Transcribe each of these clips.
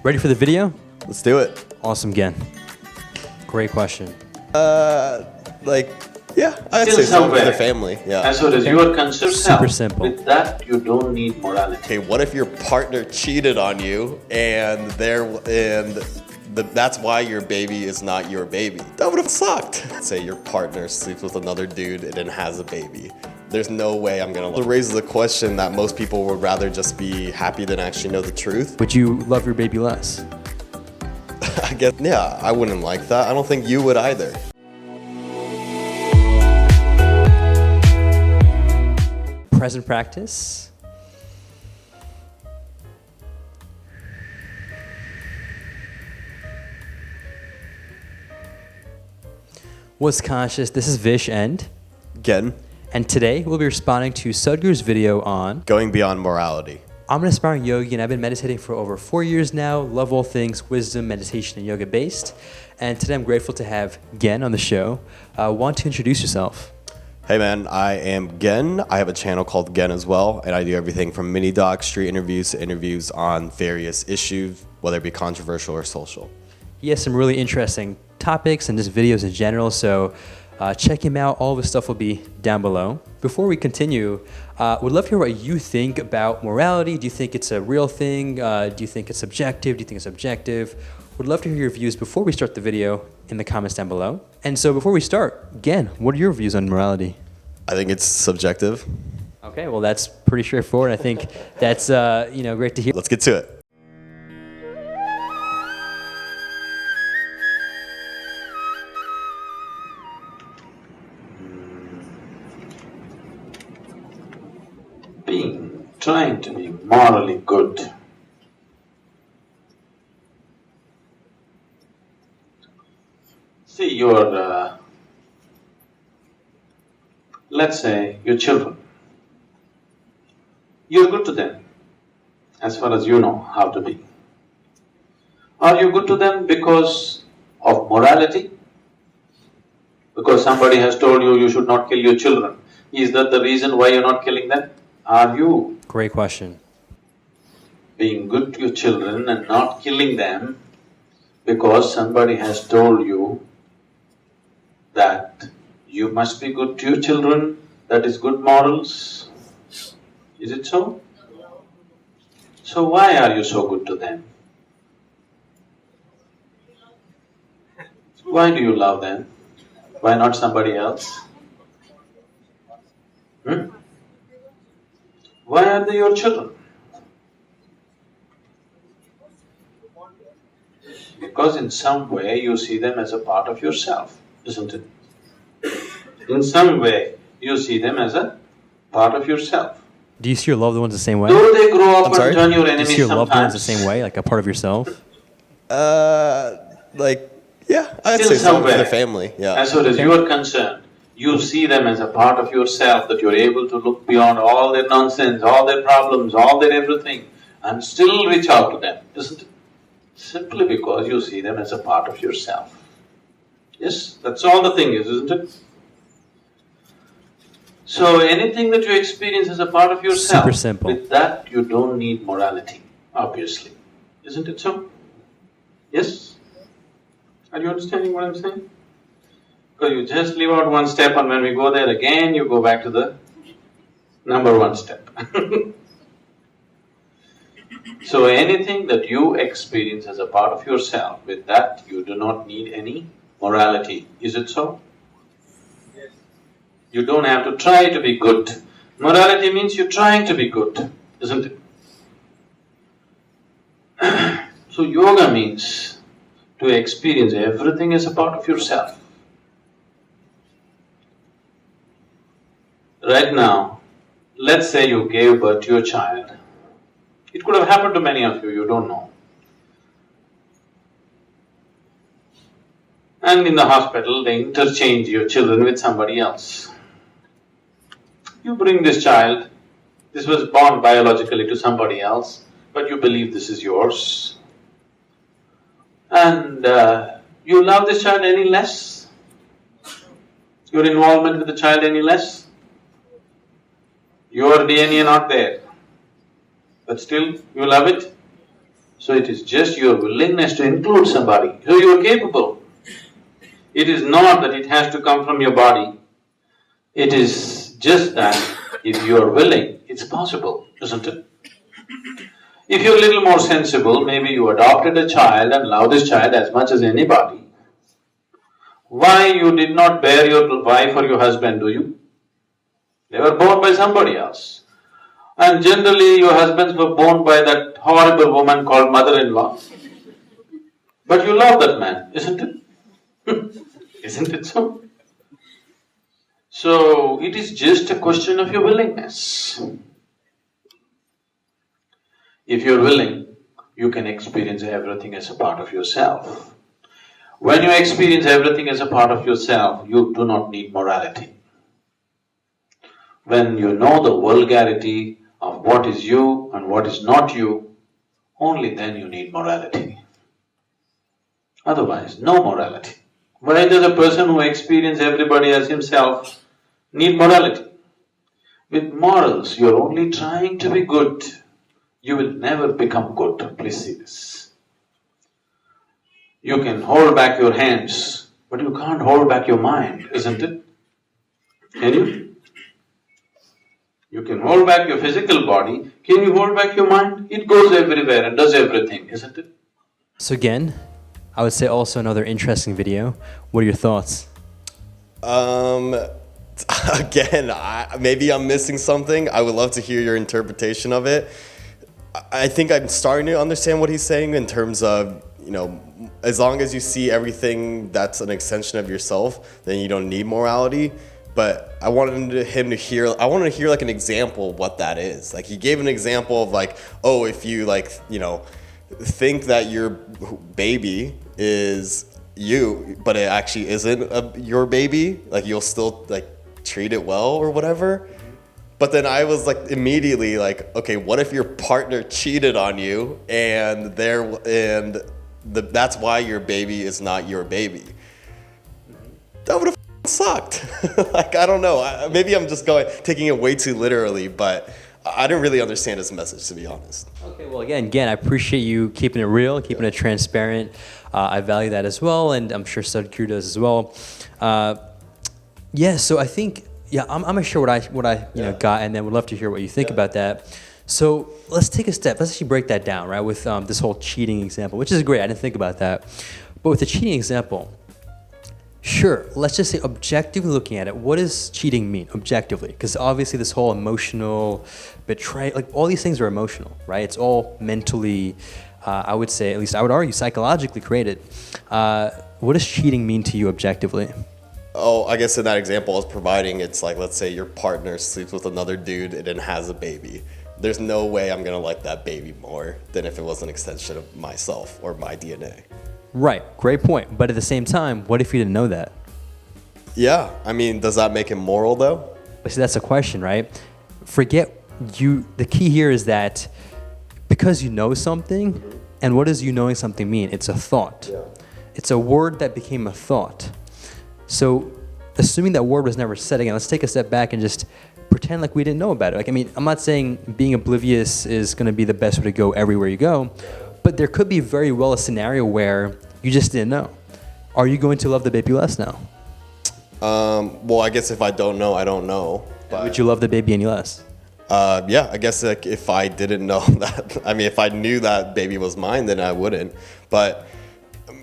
Ready for the video? Let's do it. Awesome, Gen. Great question. Yeah, I'd say something for the family. Yeah. As far as you are concerned, Super simple. with that you don't need morality. Okay, what if your partner cheated on you and that's why your baby is not your baby? That would have sucked. Say your partner sleeps with another dude and then has a baby. There's no way I'm gonna love. It raises a question that most people would rather just be happy than actually know the truth. Would you love your baby less? I guess, yeah, I wouldn't like that. I don't think you would either. Present practice. What's conscious? This is Vish and Again, and today we'll be responding to Sadhguru's video on going beyond morality. I'm an aspiring yogi and I've been meditating for over 4 years now. Love all things wisdom, meditation, and yoga based. And today I'm grateful to have Gen on the show. Want to introduce yourself? Hey man, I am Gen. I have a channel called Gen as well, and I do everything from mini docs, street interviews to interviews on various issues, whether it be controversial or social. He has some really interesting topics and just videos in general, so check him out. All of his stuff will be down below. Before we continue, would love to hear what you think about morality. Do you think it's a real thing? Do you think it's subjective? Do you think it's objective? Would love to hear your views before we start the video in the comments down below. And so before we start, Gen, what are your views on morality? I think it's subjective. Okay, well that's pretty straightforward. I think that's great to hear. Let's get to it. Trying to be morally good. See, let's say your children, you're good to them as far as you know how to be. Are you good to them because of morality? Because somebody has told you you should not kill your children. Is that the reason why you're not killing them? Are you Great question. being good to your children and not killing them because somebody has told you that you must be good to your children, that is good morals? Is it so? So why are you so good to them? Why do you love them? Why not somebody else? Why are they your children? Because in some way you see them as a part of yourself, isn't it? In some way you see them as a part of yourself. Do you see your loved ones the same way? Though they grow up I'm sorry? and turn your Do you enemies see your loved ones the sometimes, same way, like a part of yourself? Yeah, I'd Still say something for somewhere. the family. Yeah. as far as you are concerned, you see them as a part of yourself, that you're able to look beyond all their nonsense, all their problems, all their everything, and still reach out to them, isn't it? Simply because you see them as a part of yourself. Yes, that's all the thing is, isn't it? So anything that you experience as a part of yourself, Super simple. with that you don't need morality, obviously. Isn't it so? Yes? Are you understanding what I'm saying? Because you just leave out one step and when we go there again, you go back to the number one step. So anything that you experience as a part of yourself, with that you do not need any morality. Is it so? Yes. You don't have to try to be good. Morality means you're trying to be good, isn't it? So yoga means to experience everything as a part of yourself. Right now, let's say you gave birth to your child. It could have happened to many of you, you don't know. And in the hospital, they interchange your children with somebody else. You bring this child, this was born biologically to somebody else, but you believe this is yours. And you love this child any less? Your involvement with the child any less? Your DNA not there, but still you love it? So it is just your willingness to include somebody. So you are capable. It is not that it has to come from your body. It is just that if you are willing, it's possible, isn't it? If you're a little more sensible, maybe you adopted a child and love this child as much as anybody. Why you did not bear your wife or your husband, do you? They were born by somebody else. And generally your husbands were born by that horrible woman called mother-in-law. But you love that man, isn't it? Isn't it so? So it is just a question of your willingness. If you're willing, you can experience everything as a part of yourself. When you experience everything as a part of yourself, you do not need morality. When you know the vulgarity of what is you and what is not you, only then you need morality. Otherwise, no morality. Why does a person who experiences everybody as himself need morality? With morals, you're only trying to be good. You will never become good, please see this. You can hold back your hands, but you can't hold back your mind, isn't it? Can you? You can hold back your physical body, can you hold back your mind? It goes everywhere and does everything, isn't it? So again, I would say also another interesting video. What are your thoughts? Again, maybe I'm missing something. I would love to hear your interpretation of it. I think I'm starting to understand what he's saying in terms of, as long as you see everything that's an extension of yourself, then you don't need morality. But I wanted him to hear like an example of what that is. Like he gave an example of like, oh, if you think that your baby is you, but it actually isn't your baby, like you'll still like treat it well or whatever. But then I was like immediately like, okay, what if your partner cheated on you and that's why your baby is not your baby? That would have sucked. Like, I don't know. Maybe I'm just taking it way too literally, but I didn't really understand his message, to be honest. Okay, well, again, I appreciate you keeping it real, keeping it transparent. I value that as well, and I'm sure Sadhguru does as well. So I think, I'm gonna share what I got, and then would love to hear what you think about that. So let's take a step. Let's actually break that down, right? With this whole cheating example, which is great. I didn't think about that, but with the cheating example. Sure, let's just say objectively looking at it, what does cheating mean objectively? Because obviously this whole emotional betrayal, like all these things are emotional, right? It's all mentally, I would say, at least I would argue, psychologically created. What does cheating mean to you objectively? Oh, I guess in that example I was providing, it's like, let's say your partner sleeps with another dude and then has a baby. There's no way I'm gonna like that baby more than if it was an extension of myself or my DNA. Right, great point. But at the same time, what if you didn't know that? Yeah, I mean, does that make it moral though? But see, that's the question, right? The key here is that because you know something, and what does you knowing something mean? It's a thought. Yeah. It's a word that became a thought. So assuming that word was never said again, let's take a step back and just pretend like we didn't know about it. Like, I mean, I'm not saying being oblivious is gonna be the best way to go everywhere you go, but there could be very well a scenario where you just didn't know. Are you going to love the baby less now? Well, I guess if I don't know, I don't know. But would you love the baby any less? Yeah, I guess like if I didn't know that, if I knew that baby was mine, then I wouldn't. But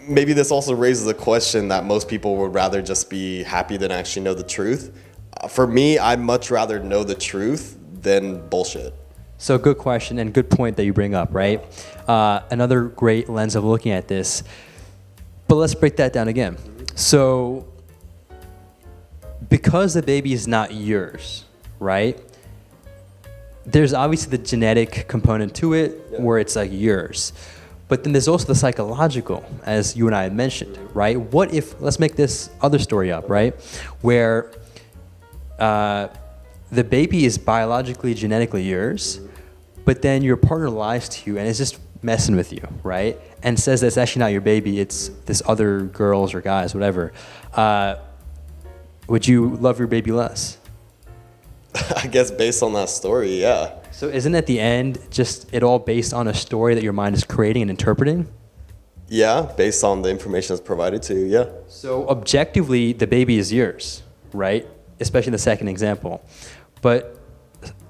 maybe this also raises a question that most people would rather just be happy than actually know the truth. For me, I'd much rather know the truth than bullshit. So good question and good point that you bring up, right? Another great lens of looking at this. But let's break that down again. So because the baby is not yours, right? There's obviously the genetic component to it where it's like yours. But then there's also the psychological, as you and I had mentioned, right? What if, let's make this other story up, right? Where the baby is biologically, genetically yours, but then your partner lies to you and is just messing with you, right? And says that it's actually not your baby, it's this other girls or guys, whatever. Would you love your baby less? I guess based on that story, yeah. So isn't at the end just it all based on a story that your mind is creating and interpreting? Yeah, based on the information that's provided to you, yeah. So objectively, the baby is yours, right? Especially in the second example. But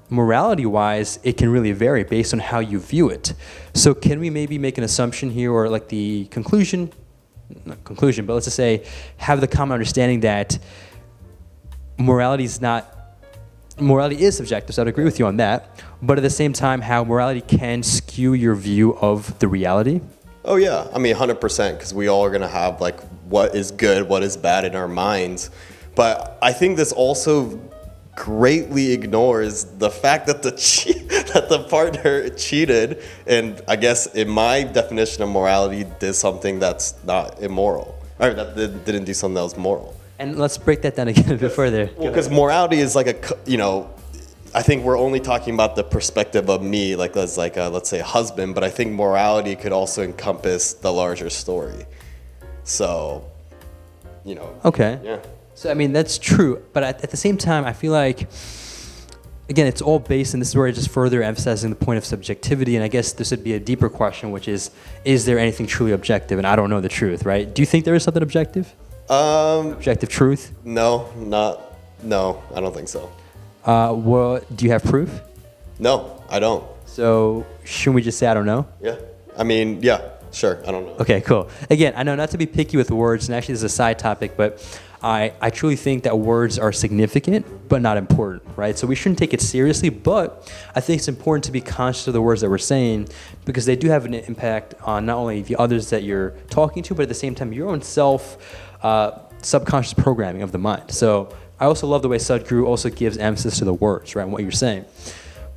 morality-wise, it can really vary based on how you view it. So can we maybe make an assumption here, or like the conclusion, not conclusion, but let's just say have the common understanding that morality is subjective, so I'd agree with you on that. But at the same time, how morality can skew your view of the reality? Oh yeah, I mean 100%, because we all are gonna have like what is good, what is bad in our minds. But I think this also greatly ignores the fact that that the partner cheated, and I guess in my definition of morality did something that's not immoral, or that didn't do something that was moral. And let's break that down again a bit further. Well, because morality is like I think we're only talking about the perspective of me, like as like a, let's say a husband, but I think morality could also encompass the larger story. So, Okay. Yeah. So, I mean, that's true. But at the same time, I feel like, again, it's all based, and this is where I just further emphasizing the point of subjectivity. And I guess this would be a deeper question, which is there anything truly objective? And I don't know the truth, right? Do you think there is something objective? Objective truth? No, I don't think so. Well, do you have proof? No, I don't. So shouldn't we just say I don't know? Yeah. I mean, yeah, sure. I don't know. Okay, cool. Again, I know not to be picky with words, and actually this is a side topic, but I truly think that words are significant, but not important, right? So we shouldn't take it seriously, but I think it's important to be conscious of the words that we're saying, because they do have an impact on not only the others that you're talking to, but at the same time, your own subconscious programming of the mind. So I also love the way Sadhguru also gives emphasis to the words, right, and what you're saying.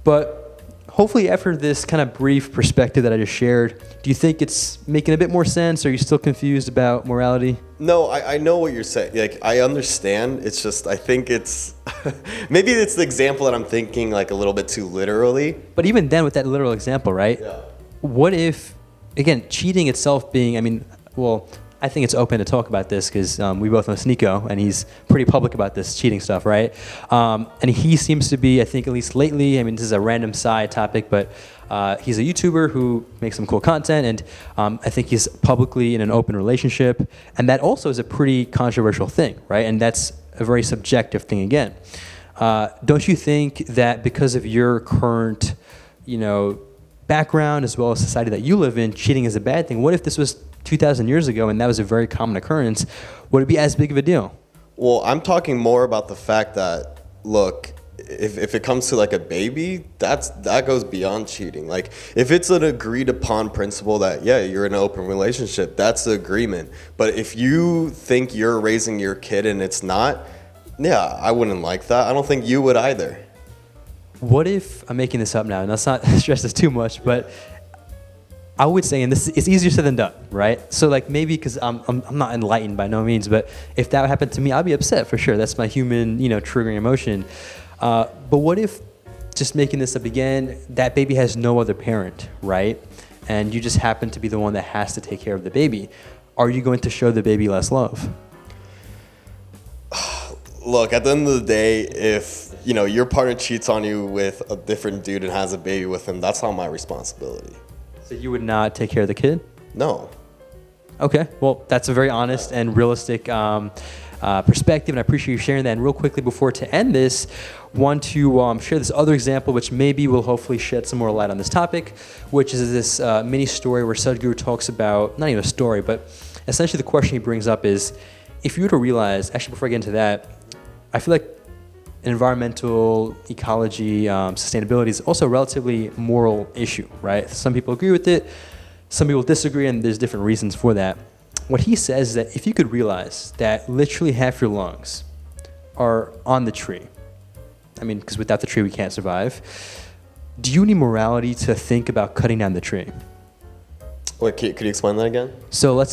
But hopefully after this kind of brief perspective that I just shared, do you think it's making a bit more sense? Or are you still confused about morality? No, I know what you're saying. Like, I understand. It's just, I think it's, maybe it's the example that I'm thinking like a little bit too literally. But even then with that literal example, right? Yeah. What if, again, cheating itself being, I think it's open to talk about this because we both know Sneeko, and he's pretty public about this cheating stuff, right? And he seems to be, I think, at least lately, this is a random side topic, but he's a YouTuber who makes some cool content, and I think he's publicly in an open relationship, and that also is a pretty controversial thing, right? And that's a very subjective thing again. Don't you think that because of your current, background as well as society that you live in, cheating is a bad thing? What if this was 2,000 years ago and that was a very common occurrence? Would it be as big of a deal? Well, I'm talking more about the fact that, look, if it comes to like a baby, that goes beyond cheating. Like, if it's an agreed upon principle that, yeah, you're in an open relationship, that's the agreement. But if you think you're raising your kid and it's not, yeah, I wouldn't like that. I don't think you would either. What if, I'm making this up now, and let's not stress this too much, but I would say, and this it's easier said than done, right? So like maybe because I'm not enlightened by no means, but if that happened to me, I'd be upset for sure. That's my human, triggering emotion. But what if, just making this up again, that baby has no other parent, right? And you just happen to be the one that has to take care of the baby. Are you going to show the baby less love? Look, at the end of the day, if your partner cheats on you with a different dude and has a baby with him, that's not my responsibility. So you would not take care of the kid? No. Okay, well, that's a very honest and realistic perspective, and I appreciate you sharing that. And real quickly, before to end this, want to share this other example, which maybe will hopefully shed some more light on this topic, which is this mini story where Sadhguru talks about, not even a story, but essentially the question he brings up is, if you were to realize, actually before I get into that, I feel like environmental ecology, sustainability is also a relatively moral issue, right? Some people agree with it, some people disagree, and there's different reasons for that. What he says is that if you could realize that literally half your lungs are on the tree, because without the tree we can't survive, do you need morality to think about cutting down the tree? Wait, could you explain that again? So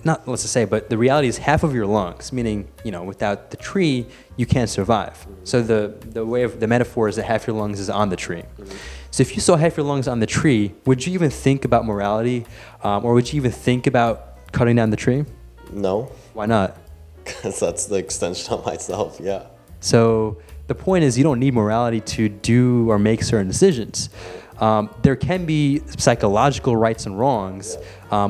but the reality is half of your lungs, meaning, without the tree, you can't survive. So the way of the metaphor is that half your lungs is on the tree. Mm-hmm. So if you saw half your lungs on the tree, would you even think about morality, or would you even think about cutting down the tree? No. Why not? Because that's the extension of myself, yeah. So the point is you don't need morality to do or make certain decisions. There can be psychological rights and wrongs,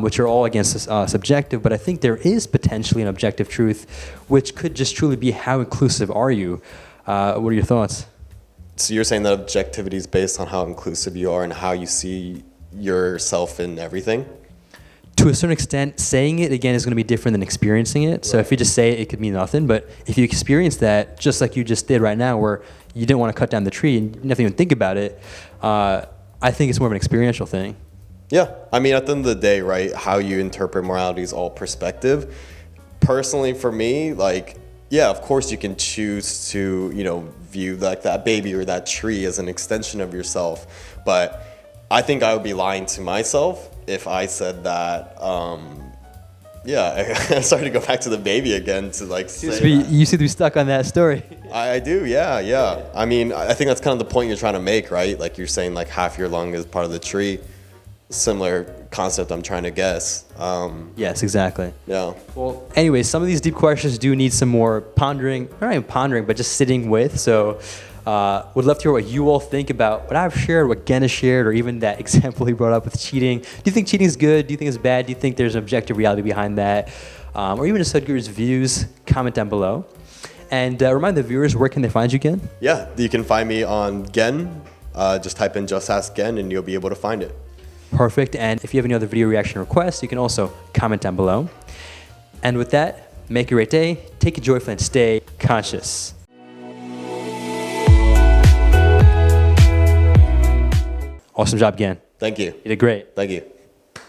which are all against subjective, but I think there is potentially an objective truth, which could just truly be how inclusive are you? What are your thoughts? So you're saying that objectivity is based on how inclusive you are and how you see yourself in everything? To a certain extent, saying it again is going to be different than experiencing it. So if you just say it, it could mean nothing. But if you experience that, just like you just did right now, where you didn't want to cut down the tree and you didn't even think about it, I think it's more of an experiential thing. Yeah. I mean, at the end of the day, right, how you interpret morality is all perspective. Personally, for me, like, yeah, of course you can choose to, view like that baby or that tree as an extension of yourself. But I think I would be lying to myself if I said that, I'm sorry to go back to the baby again to like say You seem to be stuck on that story. I do, yeah. I mean, I think that's kind of the point you're trying to make, right? Like you're saying like half your lung is part of the tree. Similar concept I'm trying to guess. Yes, exactly. Yeah. Well, anyway, some of these deep questions do need some more pondering, not even pondering, but just sitting with. So would love to hear what you all think about what I've shared, what Gen has shared, or even that example he brought up with cheating. Do you think cheating is good? Do you think it's bad? Do you think there's an objective reality behind that? Or even just Sadhguru's views? Comment down below. And remind the viewers, where can they find you, Gen? Yeah, you can find me on Gen. Just type in Just Ask Gen and you'll be able to find it. Perfect. And if you have any other video reaction requests, you can also comment down below. And with that, make a great day, take it joyfully, and stay conscious. Awesome job, Gen. Thank you. You did great. Thank you.